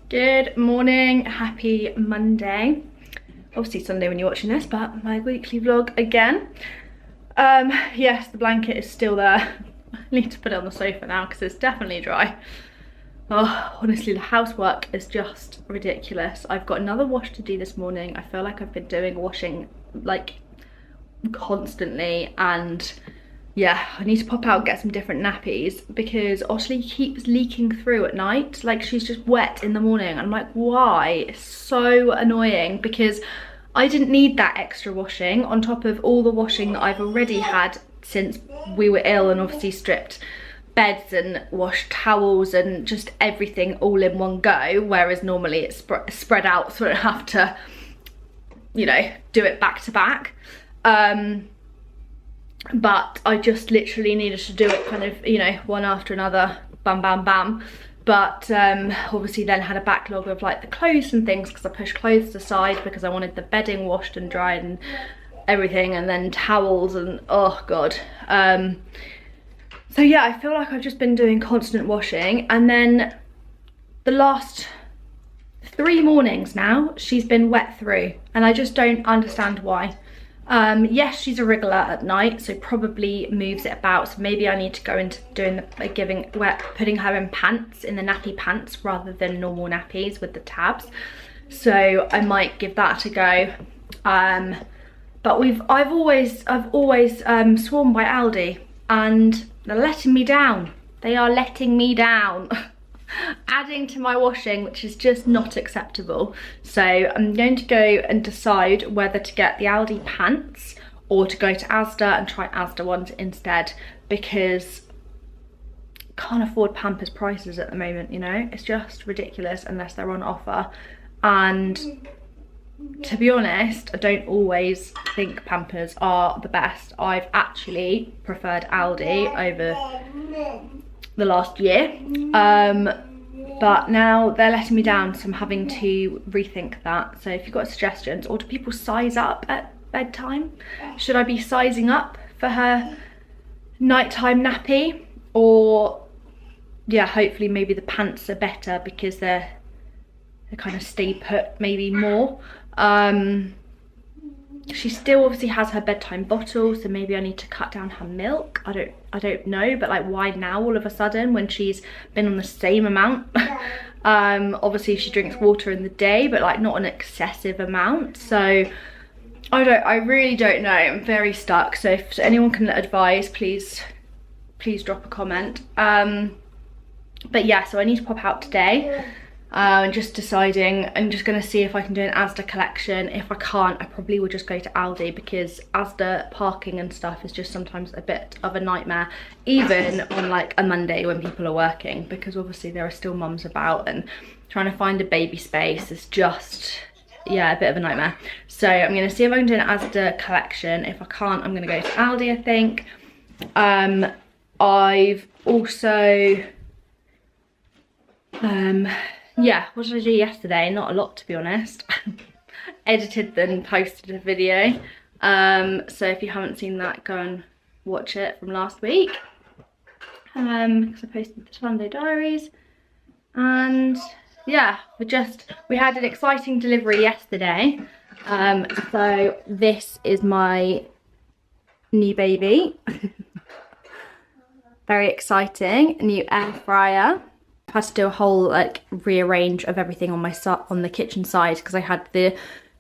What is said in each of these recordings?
Good morning, happy Monday. Obviously Sunday when you're watching this, but my weekly vlog again. Yes, the blanket is still there. I need to put it on the sofa now because it's definitely dry. Oh, honestly, the housework is just ridiculous. I've got another wash to do this morning. I feel like I've been doing washing like constantly, and yeah, I need to pop out and get some different nappies because Ashley keeps leaking through at night. Like, she's just wet in the morning. I'm like, why? It's so annoying because I didn't need that extra washing on top of all the washing that I've already had since we were ill, and obviously stripped beds and washed towels and just everything all in one go, whereas normally it's spread out, so I don't have to, you know, do it back to back. But I just literally needed to do it kind of, you know, one after another, bam bam bam. But obviously then had a backlog of like the clothes and things because I pushed clothes aside because I wanted the bedding washed and dried and everything, and then towels and oh god. So yeah, I feel like I've just been doing constant washing, and then the last 3 mornings now she's been wet through, and I just don't understand why. Yes, she's a wriggler at night, so probably moves it about, so maybe I need to go into doing the putting her in pants, in the nappy pants rather than normal nappies with the tabs, so I might give that a go. But I've always sworn by Aldi, and they're letting me down. They are letting me down. Adding to my washing, which is just not acceptable. So I'm going to go and decide whether to get the Aldi pants or to go to Asda and try Asda ones instead, because I can't afford Pampers prices at the moment, you know. It's just ridiculous unless they're on offer, and to be honest, I don't always think Pampers are the best. I've actually preferred Aldi over the last year, but now they're letting me down, so I'm having to rethink that. So if you've got suggestions, or do people size up at bedtime? Should I be sizing up for her nighttime nappy? Or yeah, hopefully maybe the pants are better because they kind of stay put maybe more. She still obviously has her bedtime bottle, so maybe I need to cut down her milk. I don't know, but like, why now all of a sudden when she's been on the same amount? Obviously she drinks water in the day, but like not an excessive amount. So I really don't know. I'm very stuck. So if anyone can advise, please drop a comment. But yeah, so I need to pop out today. And just deciding, I'm just going to see if I can do an Asda collection. If I can't, I probably will just go to Aldi, because Asda parking and stuff is just sometimes a bit of a nightmare, even on like a Monday when people are working, because obviously there are still mums about, and trying to find a baby space is just, yeah, a bit of a nightmare. So I'm going to see if I can do an Asda collection. If I can't, I'm going to go to Aldi, I think. I've also yeah, what did I do yesterday? Not a lot, to be honest. Edited and posted a video. So if you haven't seen that, go and watch it from last week. Because I posted the Sunday Diaries. And yeah, we had an exciting delivery yesterday. So this is my new baby. Very exciting. A new air fryer. I had to do a whole like rearrange of everything on the kitchen side, because I had the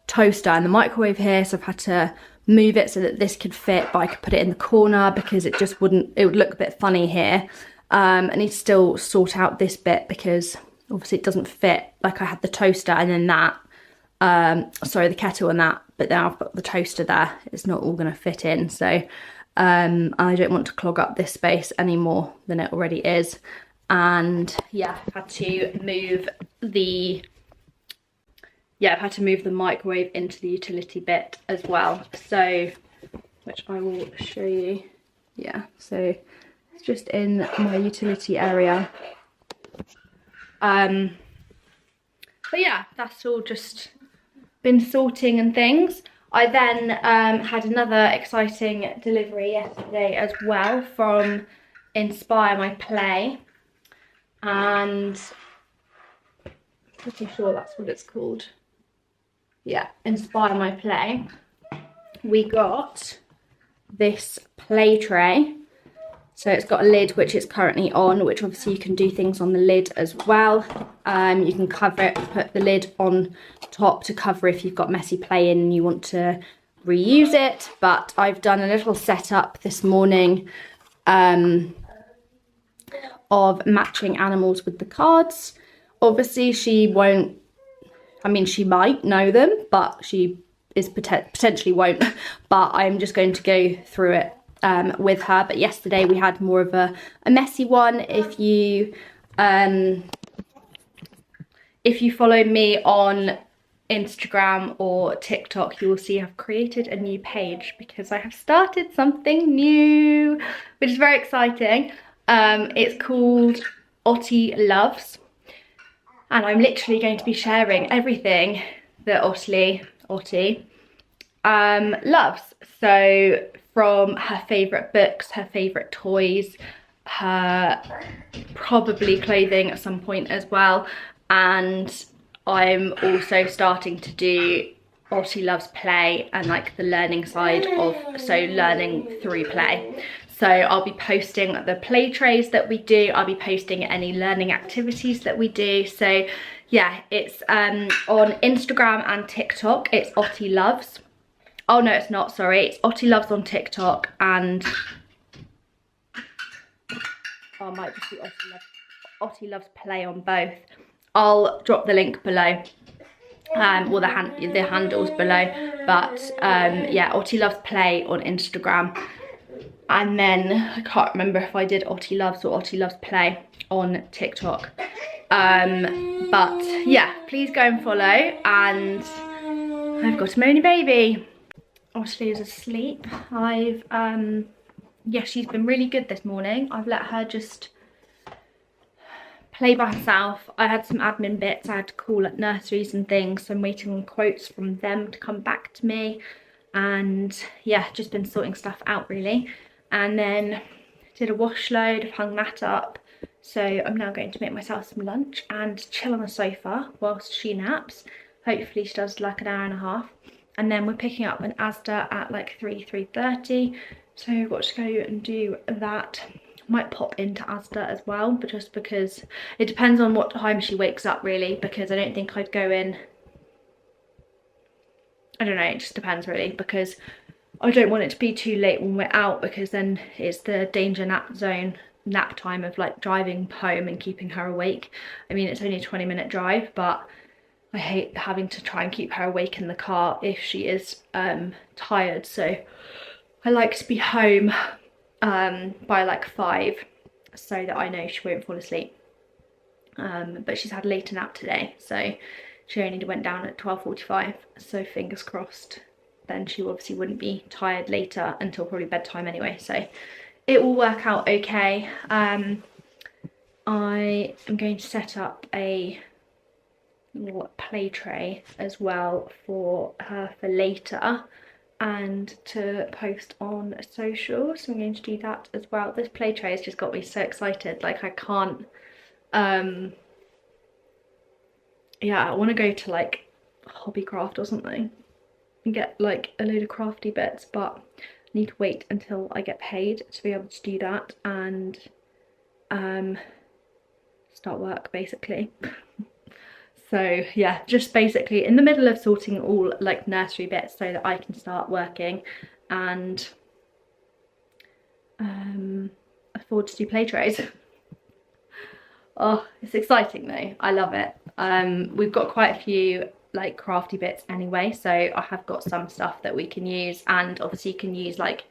toaster and the microwave here, so I've had to move it so that this could fit, but I could put it in the corner because it would look a bit funny here. I need to still sort out this bit because obviously it doesn't fit. Like, I had the toaster and then that, sorry, the kettle and that, but now I've got the toaster there. It's not all going to fit in, so I don't want to clog up this space any more than it already is. And yeah, I've had to move the microwave into the utility bit as well, so, which I will show you. Yeah, so it's just in my utility area. But yeah, that's all just been sorting and things. I then had another exciting delivery yesterday as well from Inspire My Play, and pretty sure that's what it's called. Yeah, Inspire My Play. We got this play tray. So it's got a lid which it's currently on, which obviously you can do things on the lid as well. You can cover it, put the lid on top to cover if you've got messy play in and you want to reuse it. But I've done a little setup this morning of matching animals with the cards. Obviously she won't, I mean she might know them, but she is potentially won't. But I'm just going to go through it with her. But yesterday we had more of a messy one. If you follow me on Instagram or TikTok, you will see I've created a new page because I have started something new, which is very exciting. It's called Otti Loves, and I'm literally going to be sharing everything that Otti loves. So from her favourite books, her favourite toys, her probably clothing at some point as well. And I'm also starting to do Otti Loves Play and like the learning side of, so learning through play. So I'll be posting the play trays that we do. I'll be posting any learning activities that we do. So yeah, it's on Instagram and TikTok, it's Otti Loves. Oh no, it's not, sorry. It's Otti Loves on TikTok and, oh, it might just be Otti Loves Play on both. I'll drop the link below, or the handles below. But yeah, Otti Loves Play on Instagram. And then, I can't remember if I did Otti Loves or Otti Loves Play on TikTok. But yeah, please go and follow. And I've got a moany baby. Otti is asleep. Yeah, she's been really good this morning. I've let her just play by herself. I had some admin bits. I had to call at nurseries and things, so I'm waiting on quotes from them to come back to me. And yeah, just been sorting stuff out really. And then did a wash load, I've hung that up. So I'm now going to make myself some lunch and chill on the sofa whilst she naps. Hopefully she does like an hour and a half. And then we're picking up an Asda at like 3:30. So I've got to go and do that. Might pop into Asda as well, but just because it depends on what time she wakes up really, because I don't think I'd go in. I don't know, it just depends really, because I don't want it to be too late when we're out, because then it's the danger nap zone, nap time of like driving home and keeping her awake. I mean, it's only a 20-minute drive, but I hate having to try and keep her awake in the car if she is tired. So I like to be home by like 5 so that I know she won't fall asleep. But she's had a later nap today, so she only went down at 12:45, so fingers crossed then she obviously wouldn't be tired later until probably bedtime anyway, so it will work out okay. I am going to set up a little play tray as well for her for later and to post on social, so I'm going to do that as well. This play tray has just got me so excited, like I can't yeah, I want to go to like Hobbycraft or something and get like a load of crafty bits, but I need to wait until I get paid to be able to do that and start work basically. So yeah, just basically in the middle of sorting all like nursery bits so that I can start working and afford to do play trays. Oh, it's exciting though, I love it. We've got quite a few like crafty bits anyway, so I have got some stuff that we can use, and obviously you can use like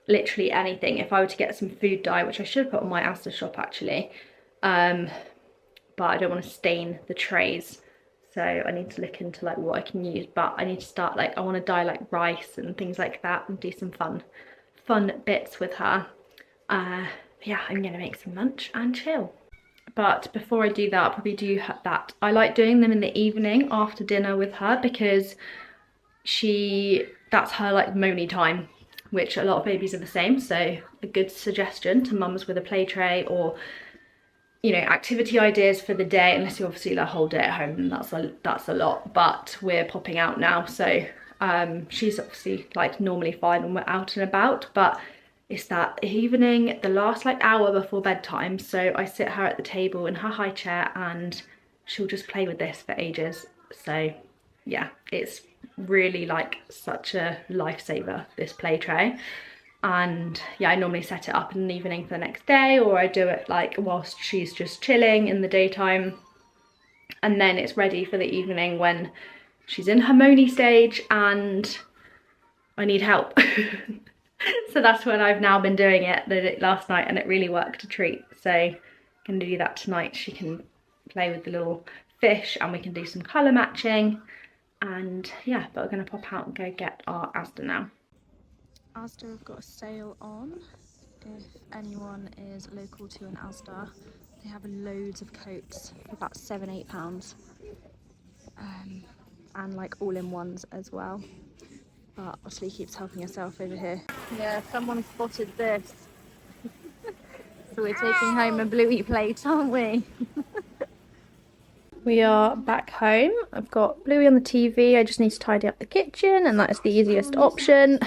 literally anything. If I were to get some food dye, which I should put on my Asda shop actually, but I don't want to stain the trays, so I need to look into like what I can use. But I need to start like, I want to dye like rice and things like that and do some fun bits with her. Yeah, I'm gonna make some lunch and chill. But before I do that, I'll probably do that. I like doing them in the evening after dinner with her, because that's her like moany time, which a lot of babies are the same. So a good suggestion to mums with a play tray, or you know, activity ideas for the day, unless you obviously the whole day at home, and that's a lot. But we're popping out now, so she's obviously like normally fine when we're out and about, but it's that evening, the last like hour before bedtime. So I sit her at the table in her high chair and she'll just play with this for ages. So yeah, it's really like such a lifesaver, this play tray. And yeah, I normally set it up in the evening for the next day, or I do it like whilst she's just chilling in the daytime, and then it's ready for the evening when she's in her moany stage and I need help. So that's when I've now been doing it last night, and it really worked a treat. So I'm gonna do that tonight. She can play with the little fish and we can do some colour matching. And yeah, but we're gonna pop out and go get our Asda now. Asda have got a sale on. If anyone is local to an Asda, they have loads of coats for about £7–8, and like all-in-ones as well. But Otley keeps helping herself over here. Yeah, someone spotted this. So we're taking home a Bluey plate, aren't we? We are back home. I've got Bluey on the TV. I just need to tidy up the kitchen, and that is the easiest option.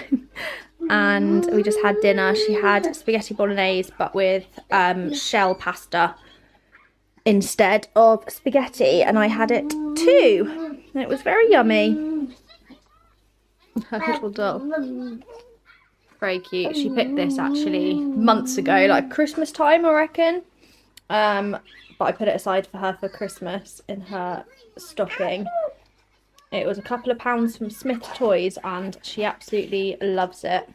And we just had dinner. She had spaghetti bolognese, but with shell pasta instead of spaghetti, and I had it too. And it was very yummy. Her little doll. Very cute. She picked this actually months ago, like Christmas time, I reckon. But I put it aside for her for Christmas in her stocking. It was a couple of pounds from Smith Toys and she absolutely loves it.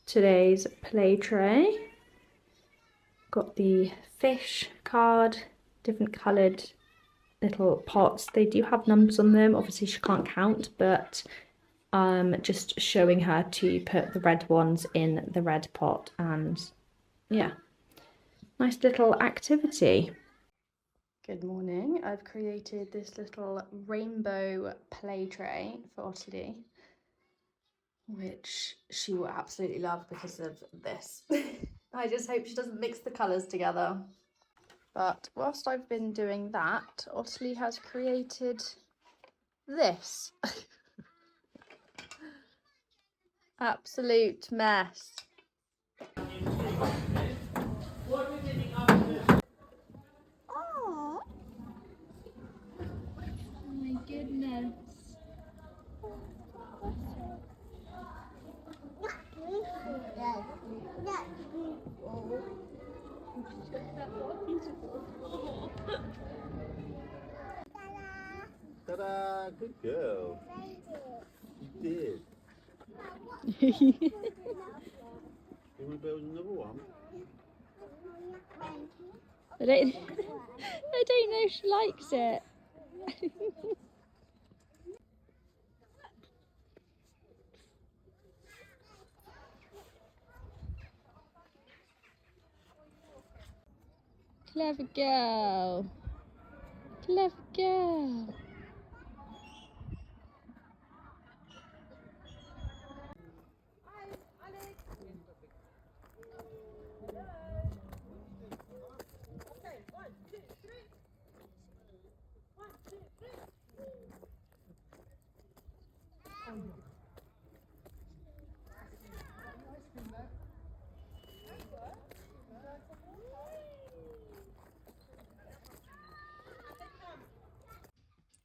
Today's play tray. Got the fish card, different coloured little pots. They do have numbers on them. Obviously she can't count, but just showing her to put the red ones in the red pot, and yeah, nice little activity. Good morning. I've created this little rainbow play tray for Ottilie, which she will absolutely love because of this. I just hope she doesn't mix the colours together. But whilst I've been doing that, Ottilie has created this. Absolute mess. Oh my goodness. Ta-da! Good girl. You did. You want to build another one? I don't know if she likes it. Clever girl. Clever girl.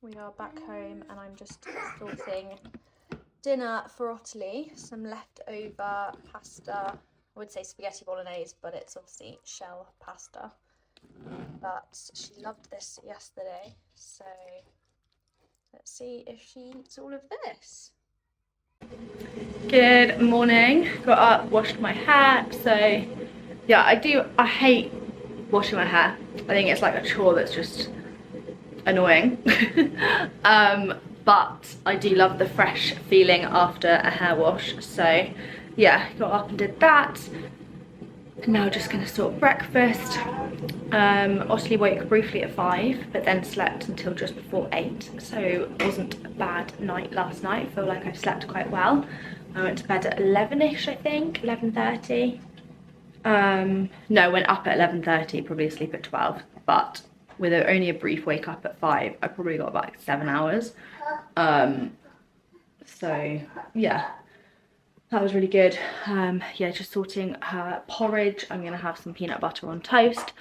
We are back home and I'm just sorting dinner for Ottilie. Some leftover pasta. I would say spaghetti bolognese, but it's obviously shell pasta. But she loved this yesterday, so let's see if she eats all of this. Good morning. Got up, washed my hair. So yeah, I hate washing my hair. I think it's like a chore that's just annoying. But I do love the fresh feeling after a hair wash. So yeah, got up and did that. Now just going to sort breakfast. Osley woke briefly at 5, but then slept until just before 8, so it wasn't a bad night last night. I feel like I slept quite well. I went to bed at 11ish, I think, 11:30. No, went up at 11:30, probably asleep at 12, but with only a brief wake up at 5, I probably got about 7 hours. So yeah, that was really good. Yeah, just sorting her porridge. I'm gonna have some peanut butter on toast,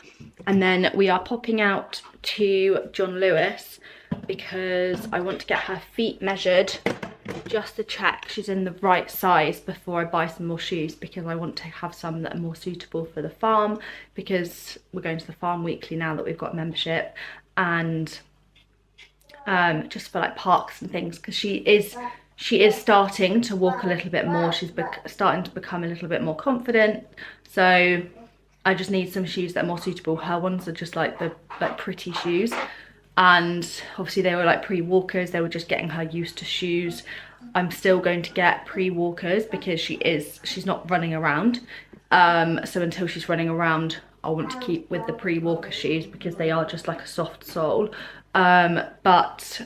and then we are popping out to John Lewis because I want to get her feet measured just to check she's in the right size before I buy some more shoes, because I want to have some that are more suitable for the farm, because we're going to the farm weekly now that we've got a membership, and just for like parks and things, because she is starting to walk a little bit more. She's starting to become a little bit more confident, so I just need some shoes that are more suitable. Her ones are just like the pretty shoes, and obviously they were like pre-walkers. They were just getting her used to shoes. I'm still going to get pre-walkers because she's not running around, so until she's running around I want to keep with the pre-walker shoes because they are just like a soft sole, but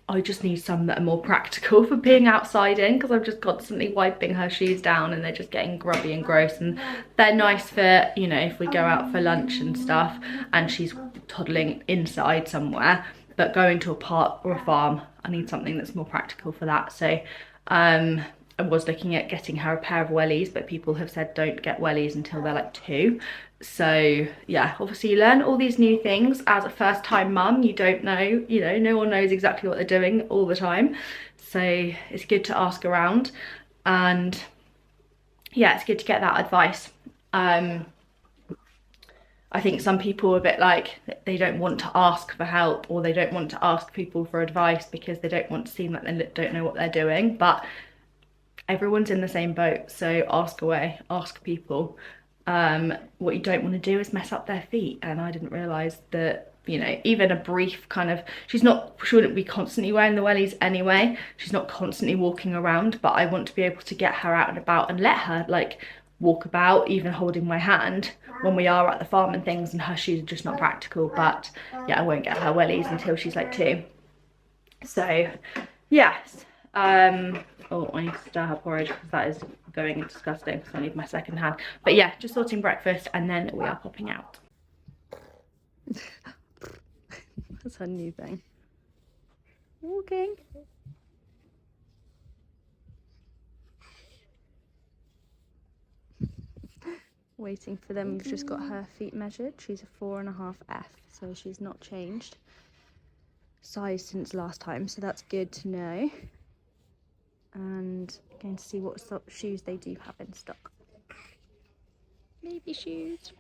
I just need some that are more practical for being outside in, because I'm just constantly wiping her shoes down and they're just getting grubby and gross, and they're nice for, you know, if we go out for lunch and stuff and she's toddling inside somewhere, but going to a park or a farm, I need something that's more practical for that. So I was looking at getting her a pair of wellies, but people have said don't get wellies until they're like 2. So yeah, obviously you learn all these new things as a first time mum. You don't know, you know, no one knows exactly what they're doing all the time, so it's good to ask around, and yeah, it's good to get that advice. I think some people are a bit like, they don't want to ask for help, or they don't want to ask people for advice because they don't want to seem like they don't know what they're doing, but everyone's in the same boat, so ask away, ask people. What you don't want to do is mess up their feet, and I didn't realise that, you know, even a brief kind of, she wouldn't be constantly wearing the wellies anyway, she's not constantly walking around, but I want to be able to get her out and about and let her like walk about, even holding my hand when we are at the farm and things, and her shoes are just not practical. But yeah, I won't get her wellies until she's like 2. So yes, oh, I need to stir her porridge because that is going disgusting, so I need my second hand. But yeah, just sorting breakfast and then we are popping out. That's her new thing. Walking. Waiting for them. We've just got her feet measured. She's a 4.5F, so she's not changed size since last time, so that's good to know. And going to see what shoes they do have in stock. Baby shoes.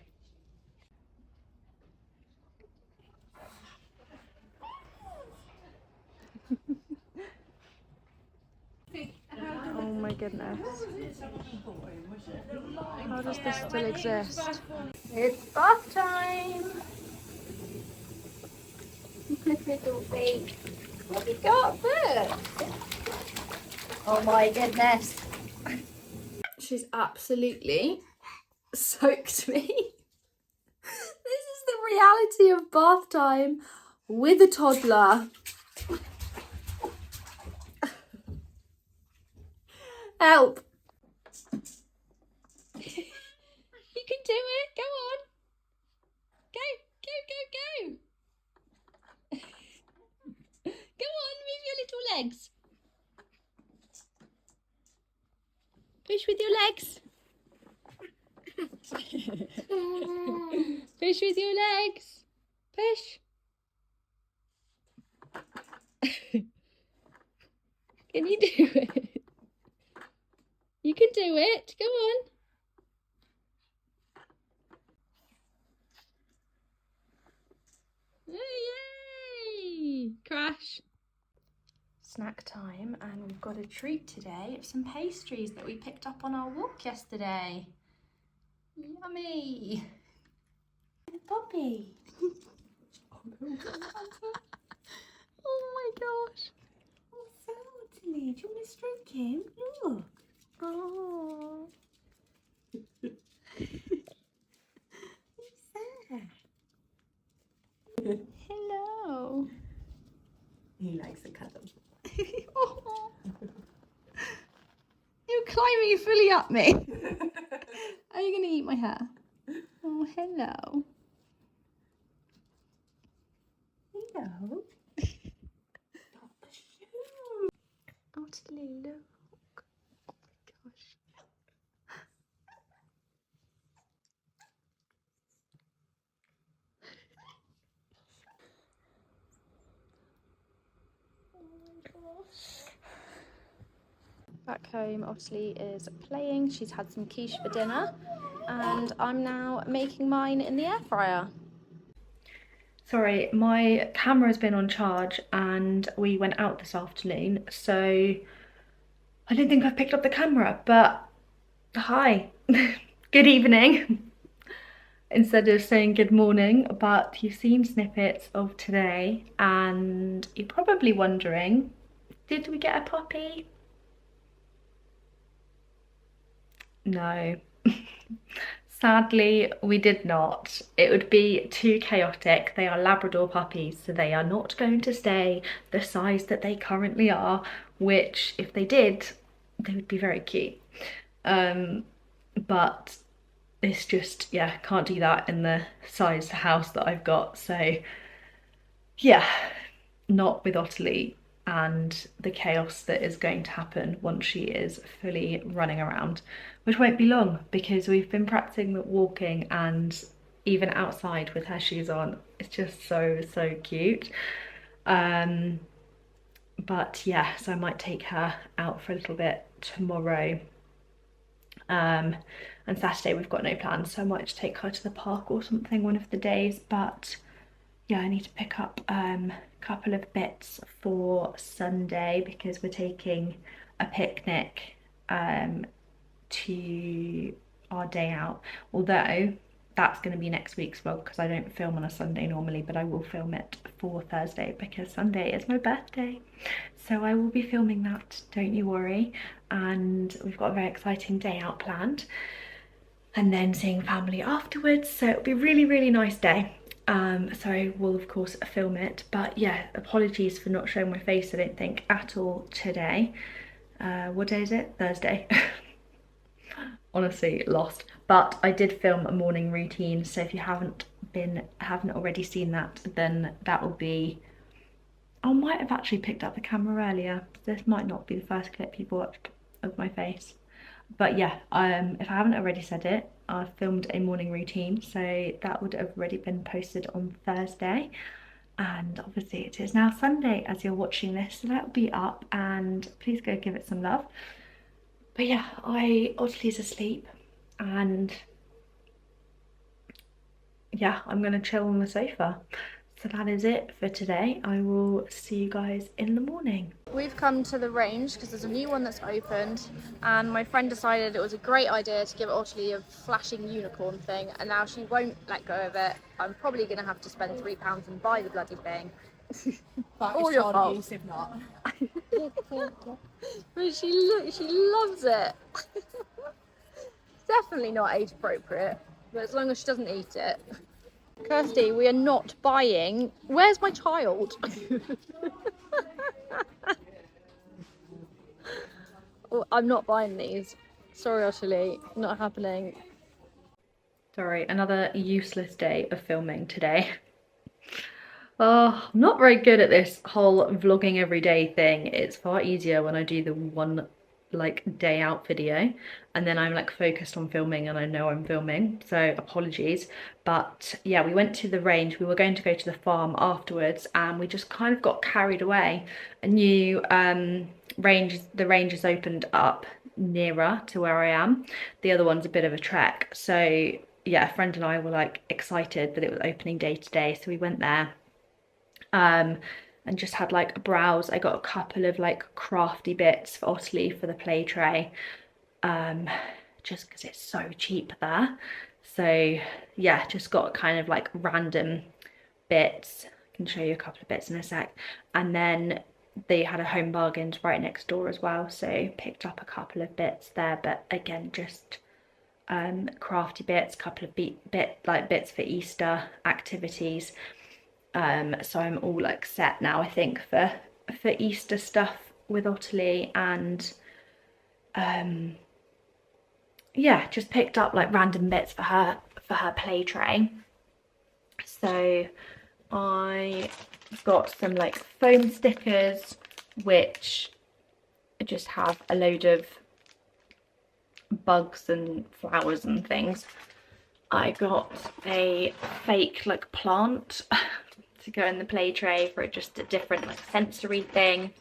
Oh my goodness. How does this still exist? It's bath time! Little baby. What have you got there? Oh my goodness. She's absolutely soaked me. This is the reality of bath time with a toddler. Help. You can do it. Go on. Go, go, go, go. Go on, move your little legs. Push with your legs. Push with your legs. Push. Can you do it? You can do it. Go on. Yay! Crash. Snack time, and we've got a treat today of some pastries that we picked up on our walk yesterday. Yummy! Poppy! Oh my gosh! Oh, Salty! Do you want to stroke him? Look! Oh! you fully at me. Are you gonna eat my hair? Oh, hello. Hello. Otley, look. Oh my gosh. Back home, Otley is playing. She's had some quiche for dinner, and I'm now making mine in the air fryer. Sorry, my camera's been on charge and we went out this afternoon, so I don't think I've picked up the camera, but hi, good evening. Instead of saying good morning, but you've seen snippets of today and you're probably wondering, did we get a puppy? No. Sadly, we did not. It would be too chaotic. They are Labrador puppies, so they are not going to stay the size that they currently are, which if they did, they would be very cute. But it's just, yeah, can't do that in the size house that I've got. So yeah, not with Ottilie and the chaos that is going to happen once she is fully running around, which won't be long because we've been practicing walking and even outside with her shoes on. It's just so, so cute. But yeah, so I might take her out for a little bit tomorrow. And Saturday we've got no plans, so I might just take her to the park or something one of the days. But yeah, I need to pick up a couple of bits for Sunday because we're taking a picnic to our day out, although that's going to be next week's vlog because I don't film on a Sunday normally, but I will film it for Thursday because Sunday is my birthday, so I will be filming that, don't you worry. And we've got a very exciting day out planned and then seeing family afterwards, so it'll be a really, really nice day. So I will of course film it, but yeah, apologies for not showing my face, I don't think, at all today. What day is it? Thursday. Honestly lost, but I did film a morning routine, so if you haven't already seen that, then that will be, I might have actually picked up the camera earlier. This might not be the first clip you've watched of my face, but yeah, if I haven't already said it, I've filmed a morning routine, so that would have already been posted on Thursday. And obviously it is now Sunday as you're watching this, so that'll be up, and please go give it some love. But yeah, Ottilie's asleep, and yeah, I'm gonna chill on the sofa. So that is it for today. I will see you guys in the morning. We've come to the range because there's a new one that's opened, and my friend decided it was a great idea to give Ottilie a flashing unicorn thing, and now she won't let go of it. I'm probably gonna have to spend £3 and buy the bloody thing. All your fault. Use if not. But she loves it. Definitely not age appropriate, but as long as she doesn't eat it. Kirsty, we are not buying. Where's my child? Oh, I'm not buying these. Sorry, Ottilie, not happening. Sorry, another useless day of filming today. Oh, I'm not very good at this whole vlogging every day thing. It's far easier when I do the one like day out video and then I'm like focused on filming and I know I'm filming, so apologies. But yeah, we went to the range. We were going to go to the farm afterwards and we just kind of got carried away. A new range has opened up nearer to where I am. The other one's a bit of a trek, so yeah, a friend and I were like excited that it was opening day today, so we went there and just had like a browse. I got a couple of like crafty bits for Ottilie for the play tray, just because it's so cheap there. So yeah, just got kind of like random bits. I can show you a couple of bits in a sec. And then they had a home bargains right next door as well, so picked up a couple of bits there, but again, just crafty bits, couple of bits for Easter activities. So I'm all like set now, I think, for Easter stuff with Ottilie, and yeah, just picked up like random bits for her play tray. So I got some like foam stickers, which just have a load of bugs and flowers and things. I got a fake like plant to go in the play tray for just a different like sensory thing.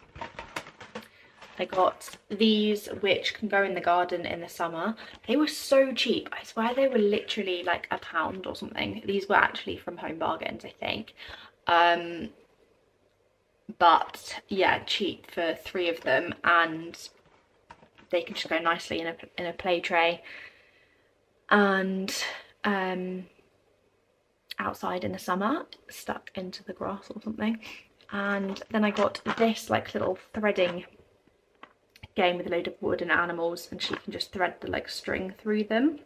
I got these which can go in the garden in the summer. They were so cheap. I swear they were literally like £1 or something. These were actually from Home Bargains, I think. But yeah, cheap for 3 of them, and they can just go nicely in a play tray and outside in the summer, stuck into the grass or something. And then I got this like little threading game with a load of wood and animals, and she can just thread the like string through them.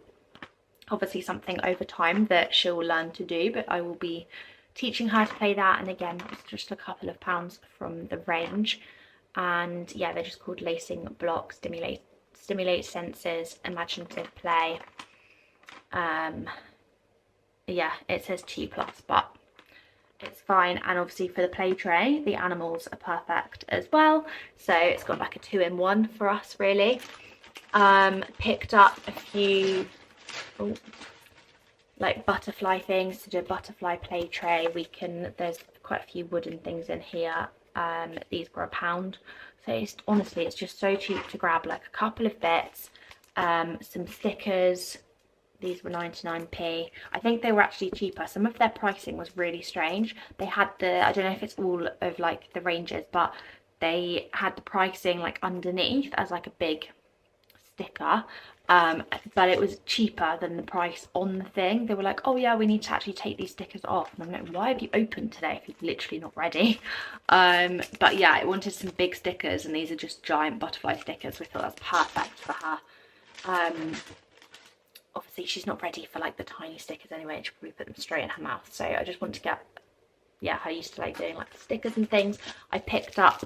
Obviously something over time that she'll learn to do, but I will be teaching her to play that. And again, it's just a couple of pounds from the range. And yeah, they're just called lacing blocks, stimulate senses, imaginative play. Yeah, it says 2+, but it's fine. And obviously for the play tray, the animals are perfect as well, so it's got like a 2-in-1 for us really. Picked up a few like butterfly things to do a butterfly play tray. There's quite a few wooden things in here. These were £1, so it's just so cheap to grab like a couple of bits, some stickers. These were 99p. I think they were actually cheaper. Some of their pricing was really strange. They had I don't know if it's all of like the ranges, but they had the pricing like underneath as like a big sticker, but it was cheaper than the price on the thing. They were like, oh yeah, we need to actually take these stickers off, and I'm like, why have you opened today if you're literally not ready? But yeah, I wanted some big stickers, and these are just giant butterfly stickers. We thought that's perfect for her. Obviously she's not ready for like the tiny stickers anyway, and she'll probably put them straight in her mouth, so I just want to get her used to like doing like the stickers and things. I picked up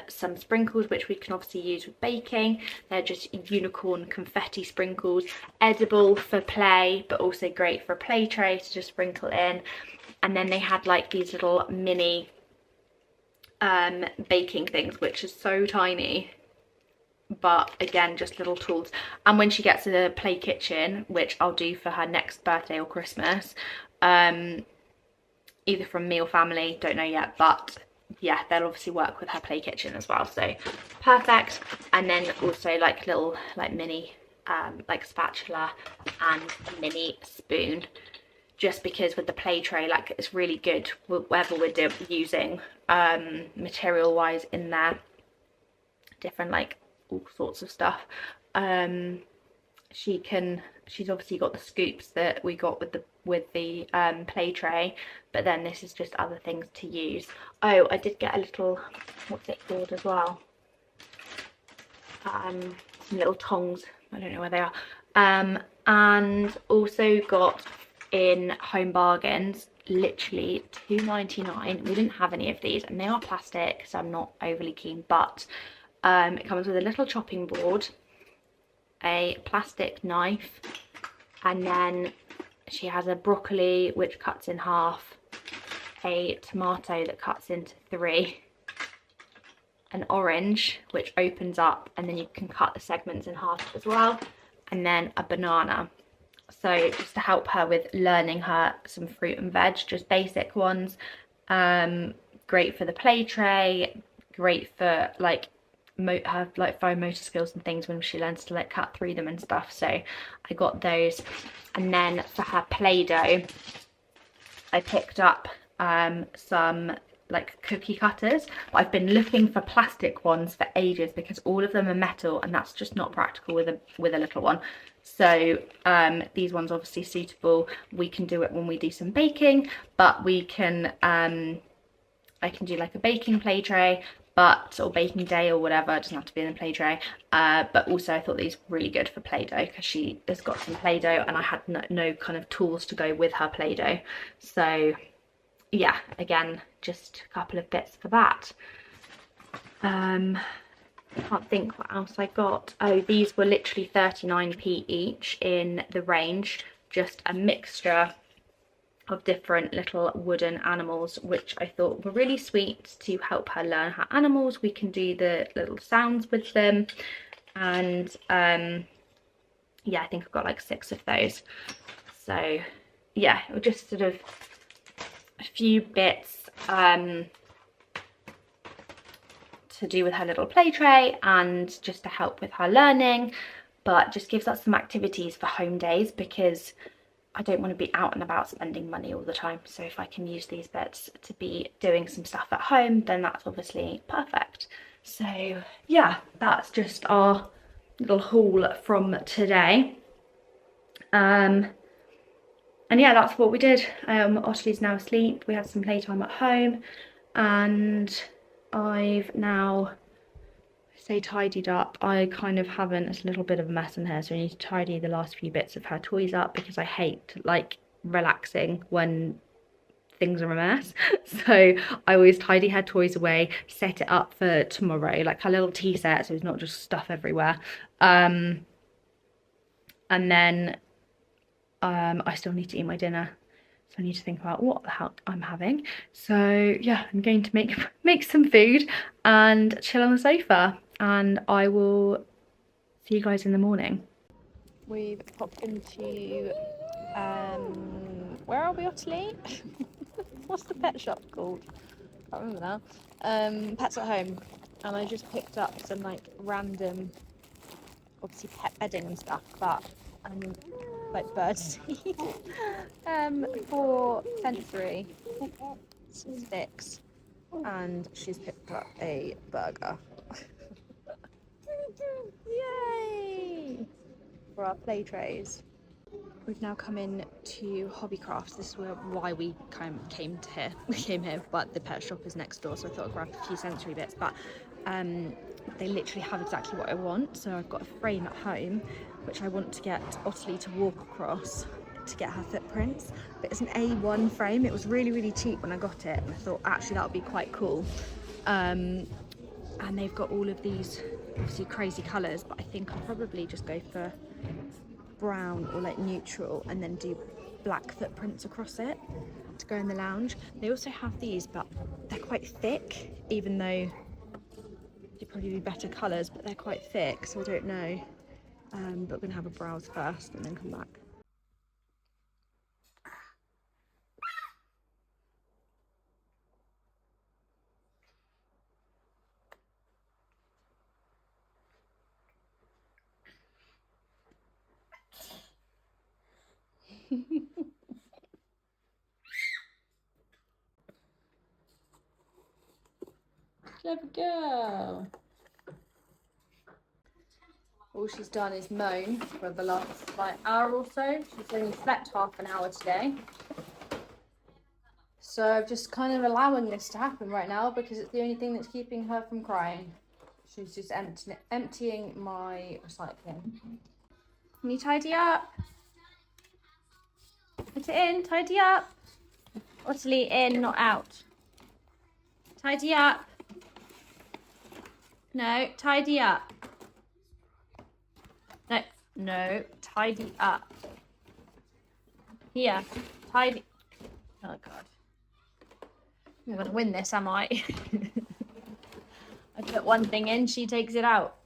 some sprinkles which we can obviously use with baking. They're just unicorn confetti sprinkles, edible for play but also great for a play tray to just sprinkle in. And then they had like these little mini baking things which are so tiny, but again, just little tools. And when she gets a play kitchen, which I'll do for her next birthday or Christmas, either from me or family, don't know yet, but yeah, they'll obviously work with her play kitchen as well, so perfect. And then also like little like mini like spatula and mini spoon, just because with the play tray, like it's really good whatever we're using material wise in there, different like all sorts of stuff. She's obviously got the scoops that we got with the play tray, but then this is just other things to use. Oh, I did get a little, what's it called as well, some little tongs, I don't know where they are. And also got in Home Bargains, literally £2.99. We didn't have any of these, and they are plastic, so I'm not overly keen, but it comes with a little chopping board, a plastic knife, and then she has a broccoli which cuts in half, a tomato that cuts into 3, an orange which opens up and then you can cut the segments in half as well, and then a banana. So just to help her with learning her some fruit and veg, just basic ones. Great for the play tray, great for like her like fine motor skills and things when she learns to like cut through them and stuff. So I got those. And then for her Play-Doh, I picked up some like cookie cutters, but I've been looking for plastic ones for ages because all of them are metal, and that's just not practical with a little one. So these ones obviously suitable. We can do it when we do some baking, but we can I can do like a baking play tray, or baking day or whatever. It doesn't have to be in a play tray, but also I thought these were really good for Play-Doh because she has got some Play-Doh and I had no kind of tools to go with her Play-Doh. So yeah, again, just a couple of bits for that. I can't think what else I got. Oh, these were literally 39p each in the range, just a mixture of different little wooden animals, which I thought were really sweet to help her learn her animals. We can do the little sounds with them, and yeah, I think I've got like 6 of those. So yeah, it was just sort of a few bits to do with her little play tray and just to help with her learning, but just gives us some activities for home days because I don't want to be out and about spending money all the time. So if I can use these bits to be doing some stuff at home, then that's obviously perfect. So yeah, that's just our little haul from today. And yeah, that's what we did. Ottilie's now asleep. We had some playtime at home, and I've now tidied up. I kind of haven't, it's a little bit of a mess in here, so I need to tidy the last few bits of her toys up because I hate like relaxing when things are a mess. So I always tidy her toys away, set it up for tomorrow, like her little tea set, so it's not just stuff everywhere. And then I still need to eat my dinner, so I need to think about what the hell I'm having. So yeah, I'm going to make some food and chill on the sofa, and I will see you guys in the morning. We've popped into where are we, Ottilie? What's the pet shop called? I can't remember now. Pets at Home, and I just picked up some like random, obviously pet bedding and stuff, but like bird seed for sensory sticks, and she's picked up a burger. Yay! For our play trays. We've now come in to Hobbycrafts. This is why we came here. We came here, but the pet shop is next door, so I thought I'd grab a few sensory bits. But they literally have exactly what I want. So I've got a frame at home, which I want to get Ottilie to walk across to get her footprints. But it's an A1 frame. It was really, really cheap when I got it, and I thought actually that would be quite cool. And they've got all of these obviously crazy colours, but I think I'll probably just go for brown or like neutral and then do black footprints across it to go in the lounge. They also have these, but they're quite thick, even though they'd probably be better colours, but they're quite thick, so I don't know. But we're gonna have a browse first and then come back. Clever girl. All she's done is moan for the last like hour or so. She's only slept half an hour today. So I'm just kind of allowing this to happen right now because it's the only thing that's keeping her from crying. She's just emptying my recycling. Can you tidy up? Put it in, tidy up. Ottilie, in, not out. Tidy up. No, tidy up. No, no, tidy up. Here, tidy. Oh God. I'm gonna win this, am I? I put one thing in, she takes it out.